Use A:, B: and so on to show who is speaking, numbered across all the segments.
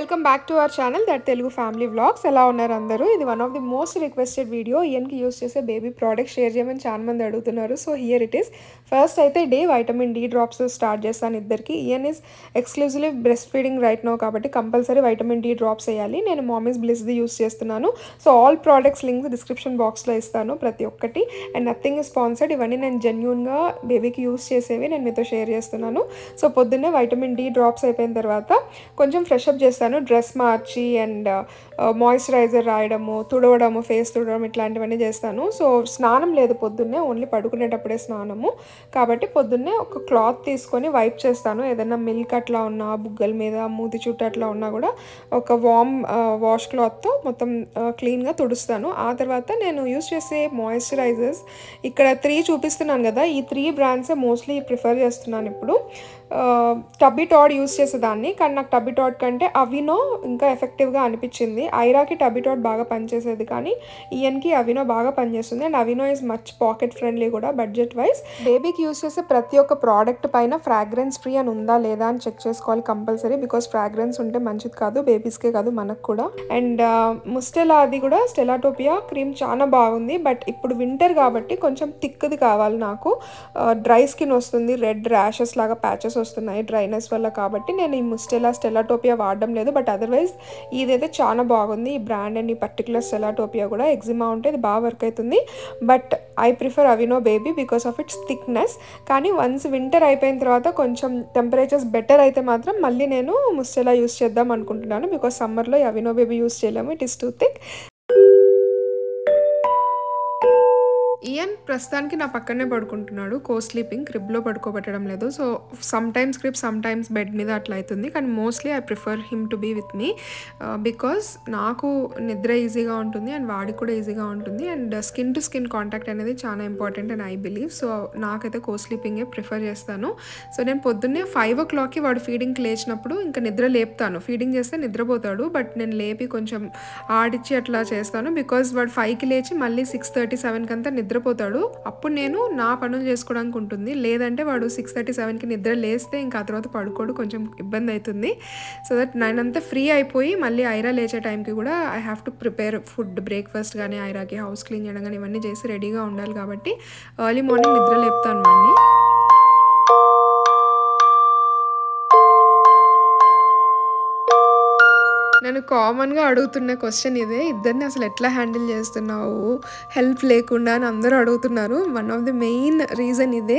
A: Welcome back to our channel that Telugu family vlogs. ఎలా ఉన్నారు అందరూ? ఇది one of the most requested video. ఇయన్కి యూస్ చేసే బేబీ ప్రోడక్ట్ షేర్ చేయమని చాలా మంది అడుగుతున్నారు. So here it is. First అయితే day vitamin D drops start చేస్తాను ఇద్దరికి. ఇయన్ is exclusively breast feeding right no కాబట్టి కంపల్సరీ వైటమిన్ డి డ్రాప్స్ వేయాలి. నేను మామీస్ బ్లిస్ది యూస్ చేస్తున్నాను. So all products links description బాక్స్లో ఇస్తాను ప్రతి ఒక్కటి. And nothing is sponsored. ఇవన్నీ నేను జెన్యూన్గా బేబీకి యూస్ చేసేవి నేను మీతో షేర్ చేస్తున్నాను. సో పొద్దున్నే వైటమిన్ డి డ్రాప్స్ అయిపోయిన తర్వాత కొంచెం ఫ్రెషప్ చేస్తాను. డ్రెస్ మార్చి అండ్ మాయిశ్చరైజర్ రాయడము, తుడవడము, ఫేస్ తుడవడం ఇట్లాంటివన్నీ చేస్తాను. సో స్నానం లేదు పొద్దున్నే, ఓన్లీ పడుకునేటప్పుడే స్నానము. కాబట్టి పొద్దున్నే ఒక క్లాత్ తీసుకొని వైప్ చేస్తాను. ఏదైనా మిల్క్ అట్లా ఉన్నా, బుగ్గల మీద, మూతి చుట్టూ అట్లా ఉన్నా కూడా ఒక వామ్ వాష్ క్లాత్తో మొత్తం క్లీన్గా తుడుస్తాను. ఆ తర్వాత నేను యూస్ చేసే మాయిశ్చరైజర్స్ ఇక్కడ 3 చూపిస్తున్నాను కదా, ఈ 3 బ్రాండ్సే మోస్ట్లీ ప్రిఫర్ చేస్తున్నాను ఇప్పుడు. టబ్బీ టాడ్ యూస్ చేసేదాన్ని, కానీ నాకు టబ్బీ టాడ్ కంటే అవినో ఇంకా ఎఫెక్టివ్గా అనిపించింది. ఐరాకి టబ్బీ టాడ్ బాగా పనిచేసేది, కానీ ఇయన్కి అవినో బాగా పనిచేస్తుంది. And Aveeno is much pocket friendly కూడా బడ్జెట్ వైజ్. బేబీకి యూస్ చేసే ప్రతి ఒక్క ప్రోడక్ట్ పైన ఫ్రాగ్రెన్స్ ఫ్రీ అని ఉందా లేదా అని చెక్ చేసుకోవాలి కంపల్సరీ. బికాస్ ఫ్రాగ్రెన్స్ ఉంటే మంచిది కాదు, బేబీస్కే కాదు మనకు కూడా. అండ్ ముస్టెలా అది కూడా స్టెలాటోపియా క్రీమ్ చాలా బాగుంది. బట్ ఇప్పుడు వింటర్ కాబట్టి కొంచెం థిక్ది కావాలి నాకు. డ్రై స్కిన్ వస్తుంది, రెడ్ ర్యాషెస్ లాగా ప్యాచెస్ వస్తున్నాయి డ్రైనెస్ వల్ల. కాబట్టి నేను ఈ స్టెలాటోపియా వాడడం లేదు. బట్ అదర్వైజ్ ఇదైతే చాలా బాగుంది ఈ బ్రాండ్. అండ్ ఈ పర్టికులర్ స్టెలాటోపియా కూడా ఎగ్జిమా ఉంటే ఇది బాగా వర్క్ అవుతుంది. But I prefer Aveeno baby because of its thickness. కానీ వన్స్ వింటర్ అయిపోయిన తర్వాత కొంచెం టెంపరేచర్స్ బెటర్ అయితే మాత్రం మళ్ళీ నేను ముస్టెలా యూస్ చేద్దాం అనుకుంటున్నాను. బికాస్ సమ్మర్లో అవినో బేబీ యూస్ చేయలేము, it is too thick. Ian ప్రస్తుతానికి నా పక్కనే పడుకుంటున్నాడు, కో స్లీపింగ్. క్రిబ్లో పడుకోబెట్టడం లేదు. So sometimes crib, sometimes bed మీద అట్లా అవుతుంది. కానీ mostly I prefer him to be with me because నాకు నిద్ర ఈజీగా ఉంటుంది అండ్ వాడికి కూడా ఈజీగా ఉంటుంది. And skin to skin contact అనేది చాలా important and I believe. So నాకైతే కో స్లీపింగే ప్రిఫర్ చేస్తాను. సో నేను పొద్దున్నే 5 o'clockకి వాడు ఫీడింగ్కి లేచినప్పుడు ఇంకా నిద్ర లేపుతాను. ఫీడింగ్ చేస్తే నిద్రపోతాడు, బట్ నేను లేపి కొంచెం ఆడిచ్చి అట్లా చేస్తాను. బికాజ్ వాడు 5కి లేచి మళ్ళీ 6:30, 7 కంతా నిద్రపోతాడు. అప్పుడు నేను నా పనులు చేసుకోవడానికి ఉంటుంది. లేదంటే వాడు 6:30, 7కి నిద్ర లేస్తే ఇంకా ఆ తర్వాత పడుకోడు, కొంచెం ఇబ్బంది అవుతుంది. సో దట్ నేనంతా ఫ్రీ అయిపోయి మళ్ళీ ఐరా లేచే టైంకి కూడా I have to prepare food, breakfast కానీ ఐరాకి హౌస్ క్లీన్ చేయడం కానీ ఇవన్నీ చేసి రెడీగా ఉండాలి. కాబట్టి ఎర్లీ మార్నింగ్ నిద్ర లేపుతాను వాడిని. నేను కామన్గా అడుగుతున్న క్వశ్చన్ ఇదే, ఇద్దరిని అసలు ఎట్లా హ్యాండిల్ చేస్తున్నావు హెల్ప్ లేకుండా అని అందరూ అడుగుతున్నారు. One of the main reason ఇదే.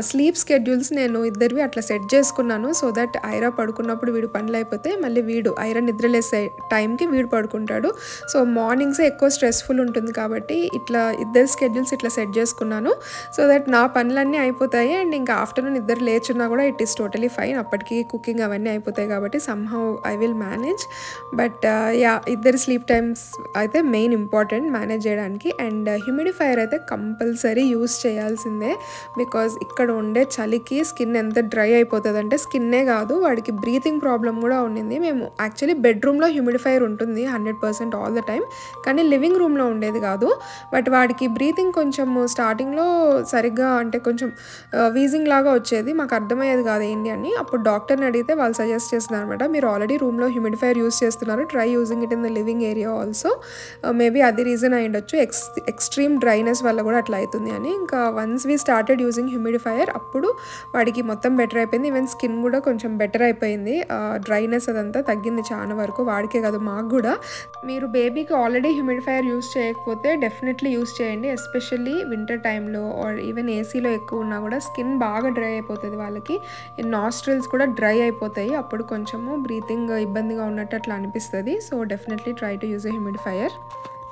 A: స్లీప్ స్కెడ్యూల్స్ నేను ఇద్దరివి అట్లా సెట్ చేసుకున్నాను. సో దట్ ఐరా పడుకున్నప్పుడు వీడు పనులు అయిపోతే మళ్ళీ వీడు ఐరా నిద్రలేసే టైంకి వీడు పడుకుంటాడు. సో మార్నింగ్సే ఎక్కువ స్ట్రెస్ఫుల్ ఉంటుంది కాబట్టి ఇట్లా ఇద్దరు స్కెడ్యూల్స్ ఇట్లా సెట్ చేసుకున్నాను. సో దట్ నా పనులన్నీ అయిపోతాయి. అండ్ ఇంకా ఆఫ్టర్నూన్ ఇద్దరు లేచున్నా కూడా ఇట్ ఈస్ టోటలీ ఫైన్. అప్పటికి కుకింగ్ అవన్నీ అయిపోతాయి కాబట్టి somehow I will manage. But ఇద్దరు స్లీప్ టైమ్స్ అయితే మెయిన్ ఇంపార్టెంట్ మేనేజ్ చేయడానికి. అండ్ హ్యూమిడిఫైయర్ అయితే కంపల్సరీ యూస్ చేయాల్సిందే. బికాజ్ ఇక్కడ ఉండే చలికి స్కిన్ ఎంత డ్రై అయిపోతుంది అంటే, స్కిన్నే కాదు వాడికి బ్రీతింగ్ ప్రాబ్లం కూడా ఉండింది. మేము యాక్చువల్లీ బెడ్రూమ్లో హ్యూమిడిఫైయర్ ఉంటుంది 100% ఆల్ ద టైమ్, కానీ లివింగ్ రూమ్లో ఉండేది కాదు. బట్ వాడికి బ్రీతింగ్ కొంచెం స్టార్టింగ్లో సరిగ్గా అంటే కొంచెం వీజింగ్ లాగా వచ్చేది, మాకు అర్థమయ్యేది కాదు ఏంటి అని. అప్పుడు డాక్టర్ని అడిగితే వాళ్ళు సజెస్ట్ చేస్తున్నారు అనమాట, మీరు ఆల్రెడీ రూమ్లో హ్యూమిడిఫైయర్ యూస్ చేస్తున్నారు, try using it in the living area also. Maybe అది రీజన్ అయి ఉండొచ్చు, ఎక్స్ట్రీమ్ డ్రైనెస్ వల్ల కూడా అట్లా అవుతుంది అని. ఇంకా once we started using humidifier అప్పుడు వాడికి మొత్తం బెటర్ అయిపోయింది. ఈవెన్ స్కిన్ కూడా కొంచెం బెటర్ అయిపోయింది. డ్రైనెస్ అదంతా తగ్గింది చాలా వరకు, వాడికే కాదు మాకు కూడా. మీరు బేబీకి ఆల్రెడీ హ్యూమిడిఫైయర్ యూస్ చేయకపోతే డెఫినెట్లీ యూస్ చేయండి. ఎస్పెషల్లీ వింటర్ టైంలో ఆర్ ఈవెన్ ఏసీలో ఎక్కువ ఉన్నా కూడా స్కిన్ బాగా డ్రై అయిపోతుంది వాళ్ళకి. నాస్ట్రిల్స్ కూడా డ్రై అయిపోతాయి, అప్పుడు కొంచెము బ్రీతింగ్ ఇబ్బందిగా ఉన్నట్టు అట్లా అనిపిస్తుంది. So definitely try to use a humidifier.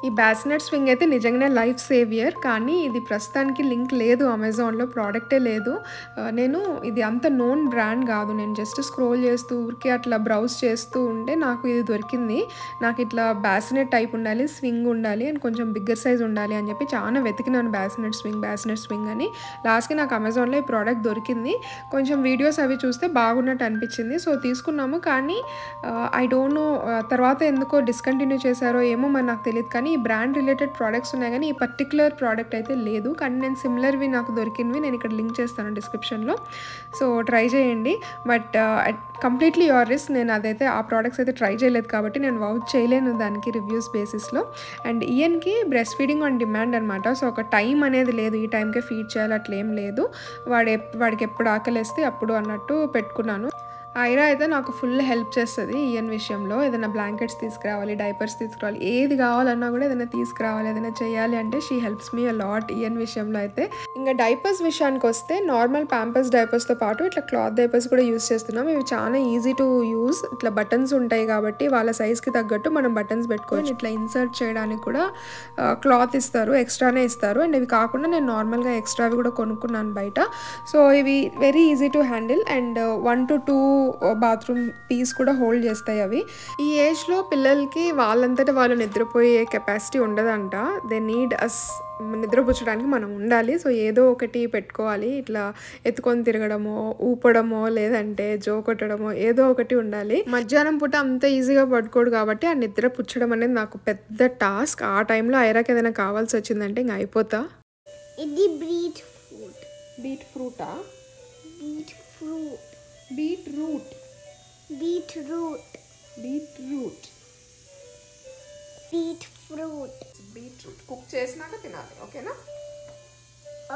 A: ఈ బాసినెట్ స్వింగ్ అయితే నిజంగానే లైఫ్ సేవియర్, కానీ ఇది ప్రస్తుతానికి లింక్ లేదు అమెజాన్లో, ప్రోడక్టే లేదు. నేను ఇది అంత నోన్ బ్రాండ్ కాదు, నేను జస్ట్ స్క్రోల్ చేస్తూ ఊరికే అట్లా బ్రౌజ్ చేస్తూ ఉంటే నాకు ఇది దొరికింది. నాకు ఇట్లా బాసినెట్ టైప్ ఉండాలి, స్వింగ్ ఉండాలి అండ్ కొంచెం బిగ్గర్ సైజ్ ఉండాలి అని చెప్పి చాలా వెతికినాను బాసినెట్ స్వింగ్ అని. లాస్ట్కి నాకు అమెజాన్లో ఈ ప్రోడక్ట్ దొరికింది. కొంచెం వీడియోస్ అవి చూస్తే బాగున్నట్టు అనిపించింది, సో తీసుకున్నాము. కానీ ఐ డోంట్ నో తర్వాత ఎందుకో డిస్కంటిన్యూ చేశారో ఏమో మరి నాకు తెలియదు. కానీ ఈ బ్రాండ్ రిలేటెడ్ ప్రోడక్ట్స్ ఉన్నాయి కానీ ఈ పర్టికులర్ ప్రోడక్ట్ అయితే లేదు. కానీ నేను సిమిలర్వి నాకు దొరికినవి నేను ఇక్కడ లింక్ చేస్తాను డిస్క్రిప్షన్లో. సో ట్రై చేయండి. But completely your risk. నేను అదైతే ఆ ప్రోడక్ట్స్ అయితే ట్రై చేయలేదు కాబట్టి నేను వౌచ్ చేయలేను దానికి రివ్యూస్ బేసిస్లో. అండ్ ఈయన్కి బ్రెస్ట్ ఫీడింగ్ ఆన్ డిమాండ్ అనమాట. సో ఒక టైం అనేది లేదు, ఈ టైంకే ఫీడ్ చేయాలి అట్లా ఏం లేదు. వాడికి ఎప్పుడు ఆకలిస్తే అప్పుడు అన్నట్టు పెట్టుకున్నాను. ఐరా అయితే నాకు ఫుల్ హెల్ప్ చేస్తుంది ఈయన్ విషయంలో. ఏదైనా బ్లాంకెట్స్ తీసుకురావాలి, డైపర్స్ తీసుకురావాలి, ఏది కావాలన్నా కూడా ఏదైనా తీసుకురావాలి, ఏదైనా చేయాలి అంటే she helps me a lot ఈయన్ విషయంలో అయితే. ఇంకా డైపర్స్ విషయానికి వస్తే నార్మల్ ప్యాంపర్స్ డైపర్స్తో పాటు ఇట్లా క్లాత్ డైపర్స్ కూడా యూస్ చేస్తున్నాం. ఇవి చాలా ఈజీ టు యూస్. ఇట్లా బటన్స్ ఉంటాయి కాబట్టి వాళ్ళ సైజ్కి తగ్గట్టు మనం బటన్స్ పెట్టుకొని ఇట్లా ఇన్సర్ట్ చేయడానికి కూడా క్లాత్ ఇస్తారు, ఎక్స్ట్రానే ఇస్తారు. అండ్ ఇవి కాకుండా నేను నార్మల్గా ఎక్స్ట్రావి కూడా కొనుక్కున్నాను బయట. సో ఇవి very easy to handle and 1 to 2 bathroom pees కూడా హోల్డ్ చేస్తాయి అవి. ఈ ఏజ్లో పిల్లలకి వాళ్ళంతటా వాళ్ళు నిద్రపోయే కెపాసిటీ ఉండదంట. దే నీడ్ అస్ నిద్రపుచ్చడానికి మనం ఉండాలి. సో ఏదో ఒకటి పెట్టుకోవాలి, ఇట్లా ఎత్తుకొని తిరగడమో, ఊపడమో, లేదంటే జో కొట్టడమో ఏదో ఒకటి ఉండాలి. మధ్యాహ్నం పూట అంత ఈజీగా పడుకోడు కాబట్టి ఆ నిద్ర పుచ్చడం అనేది నాకు పెద్ద టాస్క్. ఆ టైంలో ఐరాకి ఏదైనా కావాల్సి వచ్చిందంటే ఇంక అయిపోతా.
B: ఇది బీట్ ఫ్రూట్.
A: బీట్ ఫ్రూటా?
B: Beet fruit.
A: Beetroot.
B: Beetroot.
A: Beetroot.
B: Beet fruit.
A: Beetroot cook చేసినాక తినాలి, ఓకేనా?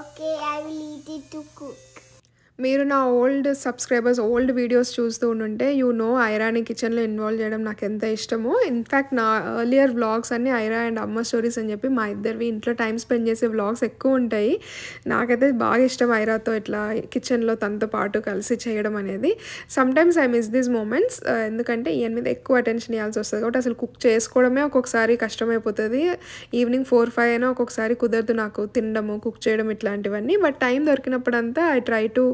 B: Okay, I will eat it to cook.
A: మీరు నా ఓల్డ్ సబ్స్క్రైబర్స్ ఓల్డ్ వీడియోస్ చూస్తూ ఉంటే ఐరాని కిచెన్లో ఇన్వాల్వ్ చేయడం నాకు ఎంత ఇష్టమో. ఇన్ఫ్యాక్ట్ నా ఎర్లియర్ వ్లాగ్స్ అన్నీ ఐరా అండ్ అమ్మ స్టోరీస్ అని చెప్పి మా ఇద్దరివి ఇంట్లో టైం స్పెండ్ చేసే వ్లాగ్స్ ఎక్కువ ఉంటాయి. నాకైతే బాగా ఇష్టం ఐరాతో ఇట్లా కిచెన్లో తనతో పాటు కలిసి చేయడం అనేది. Sometimes I miss these moments, ఎందుకంటే ఈయన మీద ఎక్కువ అటెన్షన్ ఇవ్వాల్సి వస్తుంది కాబట్టి అసలు కుక్ చేసుకోవడమే ఒక్కొక్కసారి కష్టమైపోతుంది. ఈవినింగ్ 4-5 అయినా ఒక్కొక్కసారి కుదరదు నాకు తినడము, కుక్ చేయడం ఇట్లాంటివన్నీ. బట్ టైం దొరికినప్పుడంతా I try to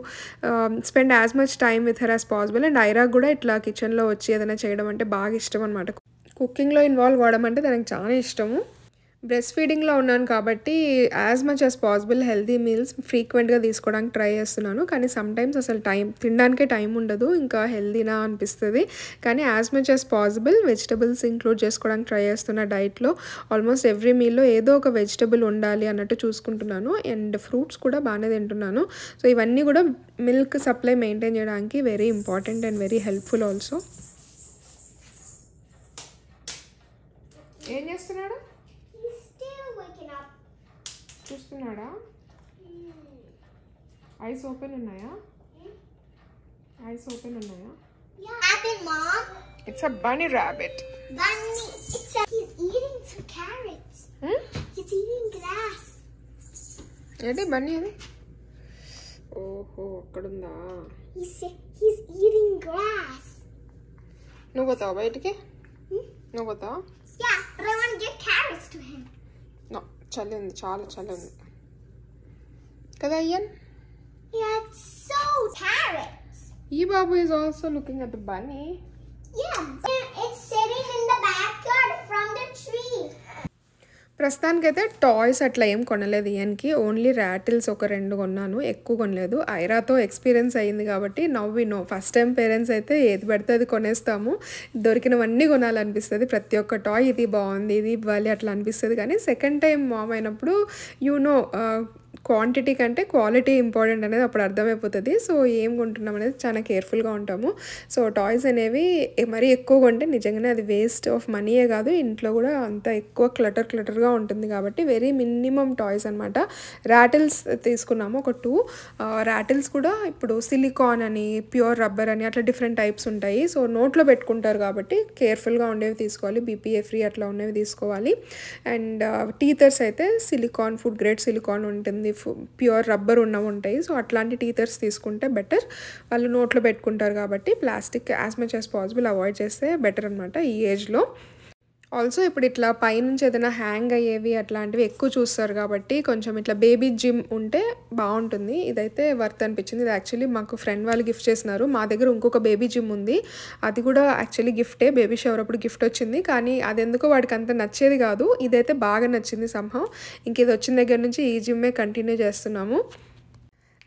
A: spend as much time with her as possible. And Aira కూడా ఇట్లా కిచెన్లో వచ్చి ఏదైనా చేయడం అంటే బాగా ఇష్టం అనమాట. కుకింగ్లో ఇన్వాల్వ్ అవ్వడం అంటే తనకు చాలా ఇష్టము. బ్రెస్ట్ ఫీడింగ్లో ఉన్నాను కాబట్టి as much as possible healthy meals ఫ్రీక్వెంట్గా తీసుకోవడానికి ట్రై చేస్తున్నాను. కానీ సమ్టైమ్స్ అసలు తినడానికే టైం ఉండదు, ఇంకా హెల్తీనా అనిపిస్తుంది. కానీ as much as possible vegetables include చేసుకోవడానికి ట్రై చేస్తున్న డైట్లో. ఆల్మోస్ట్ ఎవ్రీ మీల్లో ఏదో ఒక వెజిటబుల్ ఉండాలి అన్నట్టు చూసుకుంటున్నాను. అండ్ ఫ్రూట్స్ కూడా బాగానే తింటున్నాను. సో ఇవన్నీ కూడా మిల్క్ సప్లై మెయింటైన్ చేయడానికి very important and very helpful also. ఏం చేస్తున్నాడు? చూస్తున్నాడా? ఐస్ ఓపెన్ ఉన్నాయా? ఐస్ ఓపెన్ ఉన్నాయా?
B: Rabbit, Mom.
A: It's a bunny rabbit.
B: Bunny. He's eating some carrots. He's eating grass.
A: ఏంటి బన్నీ అది? ఓహో అక్కడుందా?
B: He's eating grass.
A: నువ్వు పోతావా బయటికి? నువ్వు పోతావా?
B: Yeah, but I want to give carrots to him.
A: No, చలి ఉంది, చాలా చలి ఉంది కదా Ayyan?
B: Yeah, it's so carrots.
A: ఈ బాబు is also looking at the bunny.
B: Yeah, it's sitting in the backyard from the tree.
A: ప్రస్తుతానికైతే టాయ్స్ అట్లా ఏం కొనలేదు ఈయనకి. ఓన్లీ ర్యాటిల్స్ ఒక 2 కొన్నాను, ఎక్కువ కొనలేదు. ఐరాతో ఎక్స్పీరియన్స్ అయ్యింది కాబట్టి నవ్వి నో. ఫస్ట్ టైం పేరెంట్స్ అయితే ఏది పడితే అది కొనేస్తాము, దొరికినవన్నీ కొనాలనిపిస్తుంది. ప్రతి ఒక్క టాయ్ ఇది బాగుంది, ఇది ఇవ్వాలి అట్లా అనిపిస్తుంది. కానీ సెకండ్ టైం మామ్ అయినప్పుడు క్వాంటిటీ కంటే క్వాలిటీ ఇంపార్టెంట్ అనేది అప్పుడు అర్థమైపోతుంది. సో ఏం కొంటున్నాం అనేది చాలా కేర్ఫుల్గా ఉంటాము. సో టాయ్స్ అనేవి మరీ ఎక్కువ కొంటే నిజంగానే అది వేస్ట్ ఆఫ్ మనీయే కాదు, ఇంట్లో కూడా అంత ఎక్కువ క్లటర్గా ఉంటుంది. కాబట్టి వెరీ మినిమం టాయ్స్ అనమాట. ర్యాటిల్స్ తీసుకున్నాము ఒక 2. ర్యాటిల్స్ కూడా ఇప్పుడు సిలికాన్ అని, ప్యూర్ రబ్బర్ అని అట్లా డిఫరెంట్ టైప్స్ ఉంటాయి. సో నోట్లో పెట్టుకుంటారు కాబట్టి కేర్ఫుల్గా ఉండేవి తీసుకోవాలి, బీపీఏ ఫ్రీ అట్లా ఉండేవి తీసుకోవాలి. అండ్ టీథర్స్ అయితే సిలికాన్, ఫుడ్ గ్రేడ్ సిలికాన్ ఉంటుంది, ప్యూర్ రబ్బర్ ఉన్నవి ఉంటాయి. సో అట్లాంటి టీథర్స్ తీసుకుంటే బెటర్. వాళ్ళు నోట్లో పెట్టుకుంటారు కాబట్టి plastic as much as possible avoid చేస్తే బెటర్ అనమాట ఈ ఏజ్లో. ఆల్సో ఇప్పుడు ఇట్లా పైనుంచి ఏదైనా హ్యాంగ్ అయ్యేవి అట్లాంటివి ఎక్కువ చూస్తారు కాబట్టి కొంచెం ఇట్లా బేబీ జిమ్ ఉంటే బాగుంటుంది. ఇదైతే వర్త్ అనిపించింది. ఇది యాక్చువల్లీ మాకు ఫ్రెండ్ వాళ్ళు గిఫ్ట్ చేసినారు. మా దగ్గర ఇంకొక బేబీ జిమ్ ఉంది, అది కూడా యాక్చువల్లీ గిఫ్టే, బేబీ షవర్ అప్పుడు గిఫ్ట్ వచ్చింది. కానీ అది ఎందుకో వాడికి అంత నచ్చేది కాదు. ఇదైతే బాగా నచ్చింది సంహవ్. ఇంక ఇది వచ్చిన దగ్గర నుంచి ఈ జిమ్మే కంటిన్యూ చేస్తున్నాము.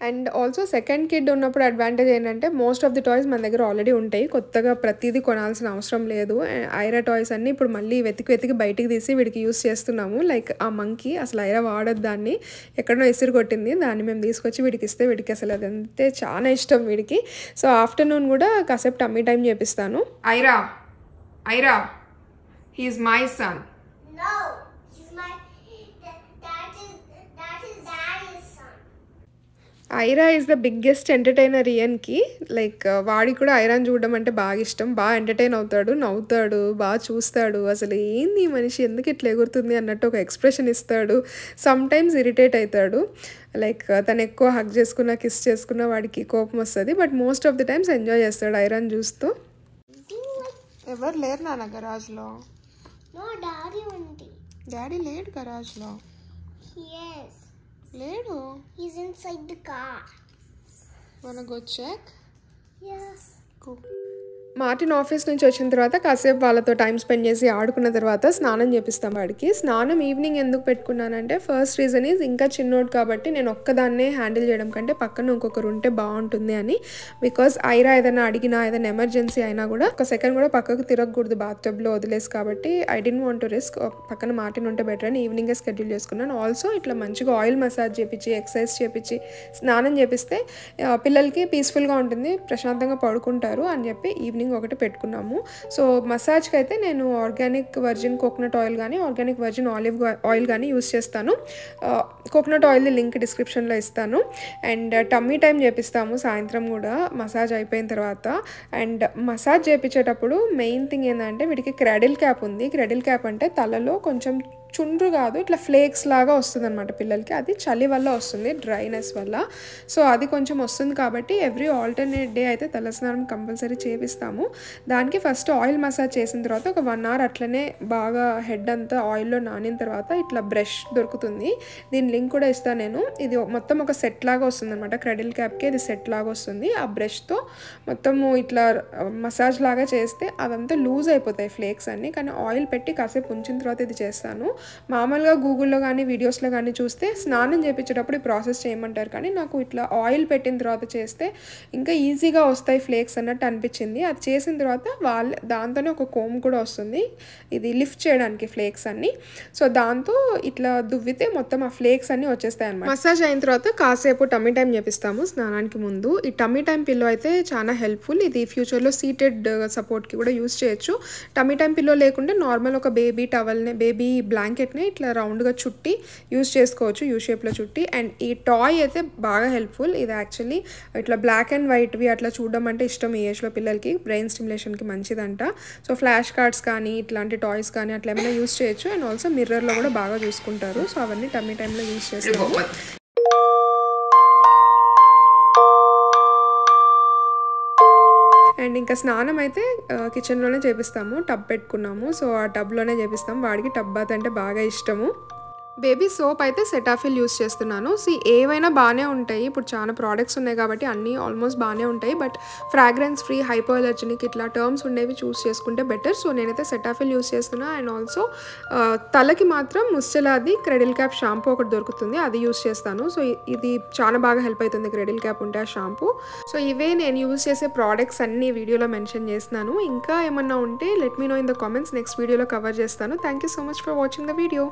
A: అండ్ ఆల్సో సెకండ్ కిడ్ ఉన్నప్పుడు అడ్వాంటేజ్ ఏంటంటే మోస్ట్ ఆఫ్ ది టాయ్స్ మన దగ్గర ఆల్రెడీ ఉంటాయి, కొత్తగా ప్రతిదీ కొనాల్సిన అవసరం లేదు. ఐరా టాయ్స్ అన్నీ ఇప్పుడు మళ్ళీ వెతికి బయటికి తీసి వీడికి యూస్ చేస్తున్నాము. లైక్ ఆ మంకీ అసలు ఐరా వాడద్దు, దాన్ని ఎక్కడనో ఎసిరు కొట్టింది, దాన్ని మేము తీసుకొచ్చి వీడికి ఇస్తే వీడికి అసలు అదంతే చాలా ఇష్టం వీడికి. సో ఆఫ్టర్నూన్ కూడా కాసేపు టమ్మీ టైం చేపిస్తాను. Aira Aira he's my son.
B: No, he's my. That is Daddy's son.
A: Aira is the biggest entertainer ఇయన్కి. లైక్ వాడికి కూడా ఐరాని చూడడం అంటే బాగా ఇష్టం, బాగా ఎంటర్టైన్ అవుతాడు, నవ్వుతాడు, బాగా చూస్తాడు, అసలు ఏంది ఈ మనిషి ఎందుకు ఇట్లా ఎగురుతుంది అన్నట్టు ఒక ఎక్స్ప్రెషన్ ఇస్తాడు. సమ్ టైమ్స్ ఇరిటేట్ అవుతాడు, లైక్ తను ఎక్కువ హగ్ చేసుకున్నా కిస్ చేసుకున్నా వాడికి కోపం వస్తుంది, but most of the times enjoy చేస్తాడు ఐరాని చూస్తూ. ఎవరు లేరు నాన్న గరాజ్లో?
B: No, Daddy ఉంది.
A: డాడీ లేడు గరాజ్లో.
B: Yes.
A: లేడు.
B: He's inside the car.
A: wanna go check?
B: Yes.
A: Cool. Martin office నుంచి వచ్చిన తర్వాత కాసేపు వాళ్ళతో టైం స్పెండ్ చేసి ఆడుకున్న తర్వాత స్నానం చేపిస్తాం వాడికి. స్నానం ఈవినింగ్ ఎందుకు పెట్టుకున్నానంటే ఫస్ట్ రీజన్ ఈజ్ ఇంకా చిన్నోడు కాబట్టి నేను ఒక్కదాన్నే హ్యాండిల్ చేయడం కంటే పక్కన ఇంకొకరు ఉంటే బాగుంటుంది అని. బికాస్ ఐరా ఏదైనా అడిగినా ఏదైనా ఎమర్జెన్సీ అయినా కూడా ఒక సెకండ్ కూడా పక్కకు తిరగకూడదు బాత్టబ్లో వదిలేసి, కాబట్టి I don't want to risk. పక్కన మార్టిన్ ఉంటే బెటర్ అని ఈవినింగే షెడ్యూల్ చేసుకున్నాను. ఆల్సో ఇట్లా మంచిగా ఆయిల్ మసాజ్ చేపించి ఎక్సర్సైజ్ చేపించి స్నానం చేపిస్తే పిల్లలకి పీస్ఫుల్గా ఉంటుంది, ప్రశాంతంగా పడుకుంటారు అని చెప్పి ఈవినింగ్ ఒకటి పెట్టుకున్నాము. సో మసాజ్కి అయితే నేను ఆర్గానిక్ వర్జిన్ కోకోనట్ ఆయిల్ కానీ ఆర్గానిక్ వర్జిన్ ఆలివ్ ఆయిల్ కానీ యూస్ చేస్తాను. కోకోనట్ ఆయిల్ లింక్ డిస్క్రిప్షన్లో ఇస్తాను. అండ్ టమ్మీ టైం చేపిస్తాము సాయంత్రం కూడా మసాజ్ అయిపోయిన తర్వాత. అండ్ మసాజ్ చేపించేటప్పుడు మెయిన్ థింగ్ ఏంటంటే వీడికి క్రెడిల్ క్యాప్ ఉంది. క్రెడిల్ క్యాప్ అంటే తలలో కొంచెం చుండ్రు కాదు, ఇట్లా ఫ్లేక్స్ లాగా వస్తుంది అనమాట పిల్లలకి. అది చలి వల్ల వస్తుంది, డ్రైనెస్ వల్ల. సో అది కొంచెం వస్తుంది కాబట్టి ఎవ్రీ ఆల్టర్నేట్ డే అయితే తలస్నానం కంపల్సరీ చేపిస్తాము. దానికి ఫస్ట్ ఆయిల్ మసాజ్ చేసిన తర్వాత ఒక 1 hour అట్లనే బాగా హెడ్ అంతా ఆయిల్లో నానిన తర్వాత ఇట్లా బ్రష్ దొరుకుతుంది, దీని లింక్ కూడా ఇస్తాను నేను. ఇది మొత్తం ఒక సెట్ లాగా వస్తుంది అనమాట, క్రెడిల్ క్యాప్కి ఇది సెట్ లాగా వస్తుంది. ఆ బ్రష్తో మొత్తము ఇట్లా మసాజ్ లాగా చేస్తే అదంతా లూజ్ అయిపోతాయి ఫ్లేక్స్ అన్నీ. కానీ ఆయిల్ పెట్టి కాసేపు ఉంచిన తర్వాత ఇది చేస్తాను. మామూలుగా గూగుల్లో కానీ వీడియోస్లో కానీ చూస్తే స్నానం చేయించేటప్పుడు ఈ ప్రాసెస్ చేయమంటారు, కానీ నాకు ఇట్లా ఆయిల్ పెట్టిన తర్వాత చేస్తే ఇంకా ఈజీగా వస్తాయి ఫ్లేక్స్ అన్నట్టు అనిపించింది. అది చేసిన తర్వాత దాంతోనే ఒక కోమ్ కూడా వస్తుంది, ఇది లిఫ్ట్ చేయడానికి ఫ్లేక్స్ అన్నీ. సో దాంతో ఇట్లా దువ్వితే మొత్తం ఆ ఫ్లేక్స్ అన్నీ వచ్చేస్తాయి అన్నమాట. మసాజ్ అయిన తర్వాత కాసేపు టమ్మీ టైం చేపిస్తాము స్నానానికి ముందు. ఈ టమ్మీ టైం పిల్లో అయితే చాలా హెల్ప్ఫుల్, ఇది ఫ్యూచర్లో సీటెడ్ సపోర్ట్కి కూడా యూస్ చేయొచ్చు. టమ్మీ టైం పిల్లో లేకుంటే నార్మల్ ఒక బేబీ టవల్ని బేబీ బ్లాంకెట్ని ఇట్లా రౌండ్గా చుట్టి యూస్ చేసుకోవచ్చు, యూ షేప్లో చుట్టి. అండ్ ఈ టాయ్ అయితే బాగా హెల్ప్ఫుల్, ఇది యాక్చువల్లీ ఇట్లా బ్లాక్ అండ్ వైట్వి అట్లా చూడడం అంటే ఇష్టం ఈ ఏజ్లో పిల్లలకి, బ్రెయిన్ స్టిమ్యులేషన్కి మంచిదంట. సో ఫ్లాష్ కార్డ్స్ కానీ ఇట్లాంటి టాయ్స్ కానీ అట్లా ఏమైనా యూస్ చేయొచ్చు. అండ్ ఆల్సో మిర్రర్లో కూడా బాగా చూసుకుంటారు. సో అవన్నీ టమ్మీ టైంలో యూస్ చేస్తాము. అండ్ ఇంకా స్నానం అయితే కిచెన్లోనే చేపిస్తాము, టబ్ పెట్టుకున్నాము. సో ఆ టబ్లోనే చేపిస్తాము. వాడికి టబ్ బాత్ అంటే బాగా ఇష్టము. బేబీ సోప్ అయితే సెటాఫిల్ యూస్ చేస్తున్నాను. ఏవైనా బాగానే ఉంటాయి, ఇప్పుడు చాలా ప్రోడక్ట్స్ ఉన్నాయి కాబట్టి అన్నీ ఆల్మోస్ట్ బాగానే ఉంటాయి, బట్ ఫ్రాగ్రెన్స్ ఫ్రీ హైపో అలర్జెనిక్ ఇట్లా టర్మ్స్ ఉండేవి చూస్ చేసుకుంటే బెటర్. సో నేనైతే సెటాఫిల్ యూస్ చేస్తున్నా. అండ్ ఆల్సో తలకి మాత్రం ముస్టెలాది క్రెడిల్ క్యాప్ షాంపూ ఒకటి దొరుకుతుంది, అది యూస్ చేస్తాను. సో ఇది చాలా బాగా హెల్ప్ అవుతుంది క్రెడిల్ క్యాప్ ఉంటే ఆ షాంపూ. సో ఇవే నేను యూస్ చేసే ప్రోడక్ట్స్ అన్ని వీడియోలో మెన్షన్ చేస్తున్నాను. ఇంకా ఏమన్నా ఉంటే let me know in the comments, next వీడియోలో కవర్ చేస్తాను. Thank you so much for watching the video.